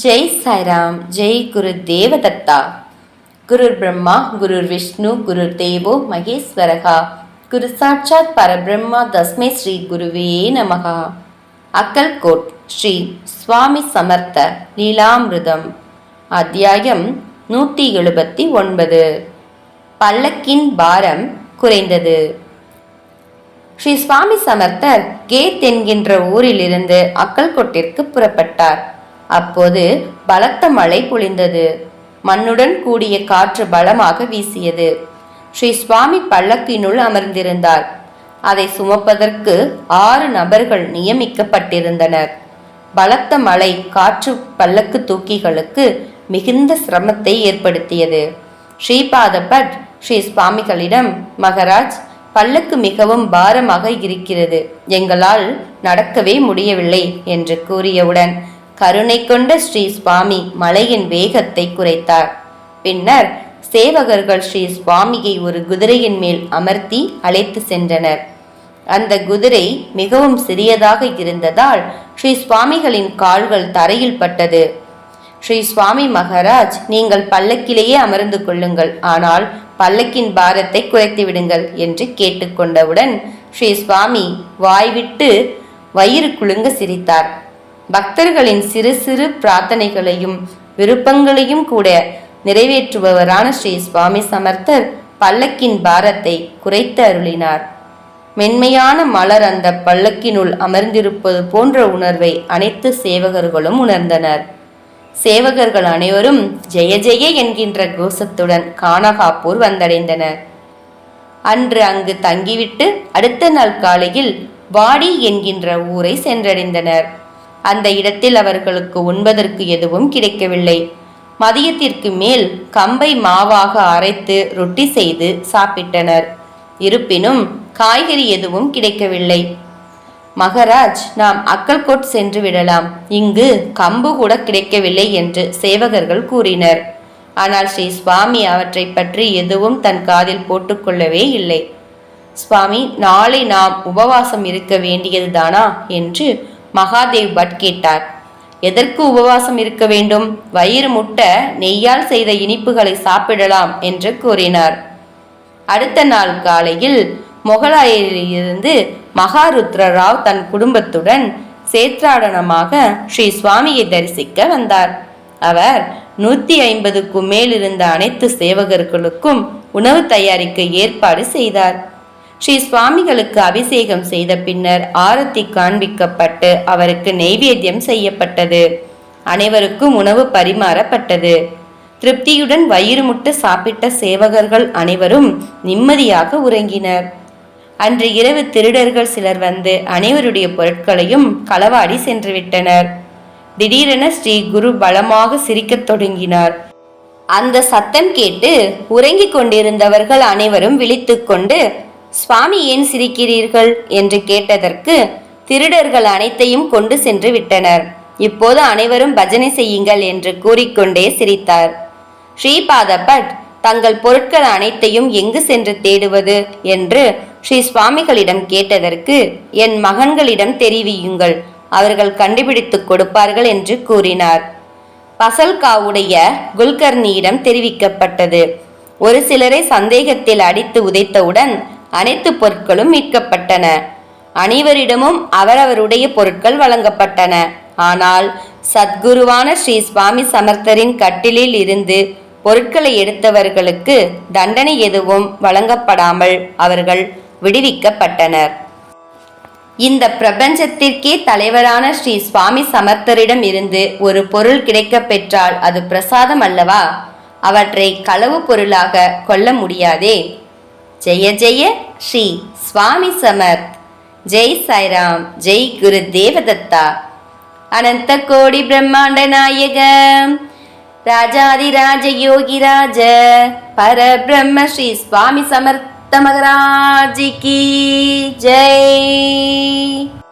ஜெய் சாய்ராம். ஜெய் குரு தேவதத்தா. குருர் பிரம்மா குருர் விஷ்ணு குருர் தேவோ மகேஸ்வரகா. குரு சாட்சாத் பரபிரம்மா தஸ்மை ஸ்ரீ குருவே நமகா. அக்கல்கோட் ஸ்ரீ சுவாமி சமர்த்த லீலாமிருதம். அத்தியாயம் 179. பல்லக்கின் பாரம் குறைந்தது. ஸ்ரீ சுவாமி சமர்த்தர் கேத் என்கின்ற ஊரிலிருந்து அக்கல்கோட்டிற்கு புறப்பட்டார். அப்போது பலத்த மழை பொழிந்தது. மண்ணுடன் கூடிய காற்று பலமாக வீசியது. ஸ்ரீ சுவாமி பல்லக்கினுள் அமர்ந்திருந்தார். அதை சுமப்பதற்கு 6 நபர்கள் நியமிக்கப்பட்டிருந்தனர். பலத்த மழை காற்று பல்லக்கு தூக்கிகளுக்கு மிகுந்த சிரமத்தை ஏற்படுத்தியது. ஸ்ரீபாதபட் ஸ்ரீ சுவாமிகளிடம், மகராஜ், பல்லக்கு மிகவும் பாரமாக இருக்கிறது, எங்களால் நடக்கவே முடியவில்லை என்று கூறியவுடன் கருணை கொண்ட ஸ்ரீ சுவாமி மலையின் வேகத்தை குறைத்தார். பின்னர் சேவகர்கள் ஸ்ரீ சுவாமியை ஒரு குதிரையின் மேல் அமர்த்தி அழைத்து சென்றனர். அந்த குதிரை மிகவும் சிறியதாக இருந்ததால் ஸ்ரீ சுவாமிகளின் கால்கள் தரையில் பட்டது. ஸ்ரீ சுவாமி, மகாராஜ், நீங்கள் பல்லக்கிலேயே அமர்ந்து கொள்ளுங்கள், ஆனால் பல்லக்கின் பாரத்தை குறைத்து விடுங்கள் என்று கேட்டுக்கொண்டவுடன் ஸ்ரீ சுவாமி வாய்விட்டு வயிறு குலுங்க சிரித்தார். பக்தர்களின் சிறு சிறு பிரார்த்தனைகளையும் விருப்பங்களையும் கூட நிறைவேற்றுபவரான ஸ்ரீ சுவாமி சமர்த்தர் பல்லக்கின் பாரத்தை குறைத்து அருளினார். மென்மையான மலர் அந்த பல்லக்கினுள் அமர்ந்திருப்பது போன்ற உணர்வை அனைத்து சேவகர்களும் உணர்ந்தனர். சேவகர்கள் அனைவரும் ஜெய ஜெய என்கின்ற கோஷத்துடன் கானகாப்பூர் வந்தடைந்தனர். அன்று அங்கு தங்கிவிட்டு அடுத்த நாள் காலையில் வாடி என்கின்ற ஊரை சென்றடைந்தனர். அந்த இடத்தில் அவர்களுக்கு உண்பதற்கு எதுவும் கிடைக்கவில்லை. மதியத்திற்கு மேல் கம்பை மாவாக அரைத்து ரொட்டி செய்து சாப்பிட்டனர். இருப்பினும் காய்கறி எதுவும் கிடைக்கவில்லை. மகராஜ், நாம் அக்கல்கோட் சென்று விடலாம், இங்கு கம்பு கூட கிடைக்கவில்லை என்று சேவகர்கள் கூறினர். ஆனால் ஸ்ரீ சுவாமி அவற்றை பற்றி எதுவும் தன் காதில் போட்டுக்கொள்ளவே இல்லை. சுவாமி, நாளை நாம் உபவாசம் இருக்க வேண்டியதுதானா என்று மகாதேவ் பட் கேட்டார். எதற்கு உபவாசம் இருக்க வேண்டும்? வயிறு முட்ட நெய்யால் செய்த இனிப்புகளை சாப்பிடலாம் என்று கூறினார். அடுத்த நாள் காலையில் மொகலாயிலிருந்து மகாருத்ர ராவ் தன் குடும்பத்துடன் சேத்ராடனமாக ஸ்ரீ சுவாமியை தரிசிக்க வந்தார். அவர் 150க்கும் மேல் இருந்த அனைத்து சேவகர்களுக்கும் உணவு தயாரிக்க ஏற்பாடு செய்தார். ஸ்ரீ சுவாமிகளுக்கு அபிஷேகம் செய்த பின்னர் ஆரத்தி காண்பிக்கப்பட்டு அவருக்கு நெய்வேத்தியம் செய்யப்பட்டது. அனைவருக்கும் உணவு பரிமாறப்பட்டது. திருப்தியுடன் வயிறு முட்ட சாப்பிட்ட சேவகர்கள் அனைவரும் நிம்மதியாக உறங்கினர். அன்று இரவு திருடர்கள் சிலர் வந்து அனைவருடைய பொருட்களையும் களவாடி சென்றுவிட்டனர். திடீரென ஸ்ரீ குரு பலமாக சிரிக்கத் தொடங்கினார். அந்த சத்தம் கேட்டு உறங்கிக் கொண்டிருந்தவர்கள் அனைவரும் விழித்துக்கொண்டு, சுவாமி, ஏன் சிரிக்கிறீர்கள் என்று கேட்டதற்கு திருடர்கள் அனைத்தையும் கொண்டு சென்று விட்டனர், இப்போது அனைவரும் பஜனை செய்யுங்கள் என்று கூறிக்கொண்டே சிரித்தார். ஸ்ரீபாதபட் தங்கள் பொருட்கள் அனைத்தையும் எங்கு சென்று தேடுவது என்று ஸ்ரீ சுவாமிகளிடம் கேட்டதற்கு, என் மகன்களிடம் தெரிவியுங்கள், அவர்கள் கண்டுபிடித்துக் கொடுப்பார்கள் என்று கூறினார். பசல்காவுடைய குல்கர்னியிடம் தெரிவிக்கப்பட்டது. ஒரு சிலரை சந்தேகத்தில் அடித்து உதைத்தவுடன் அனைத்து பொருட்களும் மீட்கப்பட்டன. அனைவரிடமும் அவரவருடைய பொருட்கள் வழங்கப்பட்டன. ஆனால் சத்குருவான ஸ்ரீ சுவாமி சமர்த்தரின் கட்டிலில் இருந்து பொருட்களை எடுத்தவர்களுக்கு தண்டனை எதுவும் வழங்கப்படாமல் அவர்கள் விடுவிக்கப்பட்டனர். இந்த பிரபஞ்சத்திற்கே தலைவரான ஸ்ரீ சுவாமி சமர்த்தரிடம் இருந்து ஒரு பொருள் கிடைக்க பெற்றால் அது பிரசாதம் அல்லவா? அவற்றை களவு பொருளாக கொள்ள முடியாதே. ஜெய ஜெய ஸ்ரீ சுவாமி சமர்த். ஜெய் சாய்ராம். ஜெய் குரு தேவதத்தா. அனந்த கோடி பிரம்மாண்ட நாயக ராஜாதிராஜ யோகிராஜ பரபிரம்ம ஸ்ரீ சுவாமி சமர்த்த மகராஜ் கி ஜெய்.